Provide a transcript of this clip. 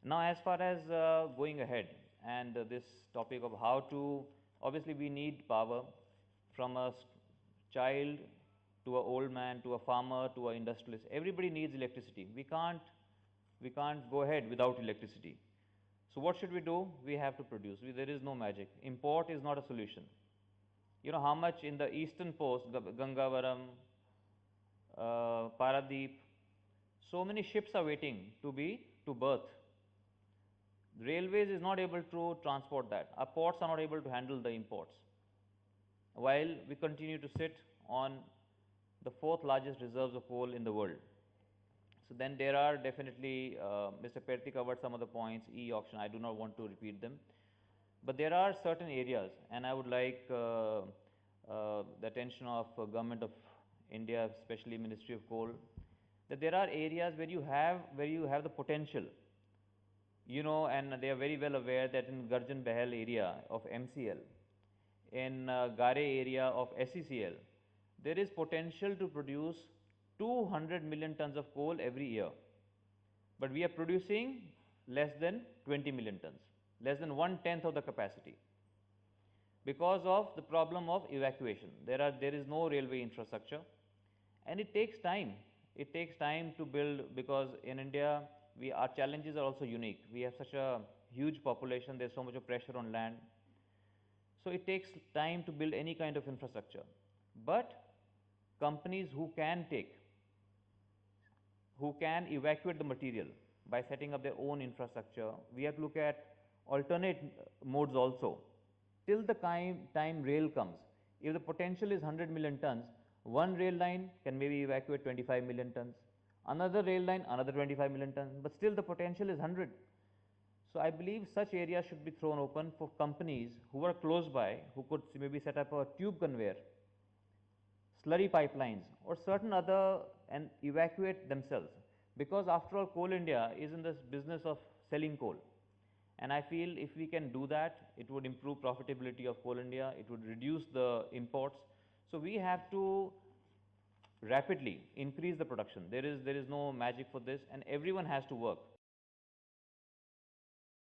Now, as far as going ahead and this topic of how to, obviously we need power from a child to an old man to a farmer to an industrialist. Everybody needs electricity. We can't go ahead without electricity. So what should we do? We have to produce. There is no magic. Import is not a solution. You know how much in the eastern coast, Gangavaram, Paradeep, so many ships are waiting to berth. Railways is not able to transport that. Our ports are not able to handle the imports. While we continue to sit on the fourth largest reserves of coal in the world. So then there are definitely, Mr. Perti covered some of the points, e-auction, I do not want to repeat them. But there are certain areas, and I would like the attention of Government of India, especially Ministry of Coal, that there are areas where you have the potential, and they are very well aware that in Garjan Bahel area of MCL, in Gare area of SECL, there is potential to produce 200 million tons of coal every year. But we are producing less than 20 million tons, less than 1/10 of the capacity because of the problem of evacuation. There is no railway infrastructure, and it takes time. It takes time to build, because in India, our challenges are also unique. We have such a huge population, there's so much of pressure on land. So it takes time to build any kind of infrastructure. But companies who can evacuate the material by setting up their own infrastructure, we have to look at alternate modes also. Till the time rail comes, if the potential is 100 million tons, one rail line can maybe evacuate 25 million tons, another rail line another 25 million tons, but still the potential is 100. So I believe such areas should be thrown open for companies who are close by, who could maybe set up a tube conveyor, slurry pipelines, or certain other, and evacuate themselves. Because after all, Coal India is in this business of selling coal. And I feel if we can do that, it would improve profitability of Coal India, it would reduce the imports. So we have to rapidly increase the production. There is no magic for this, and everyone has to work.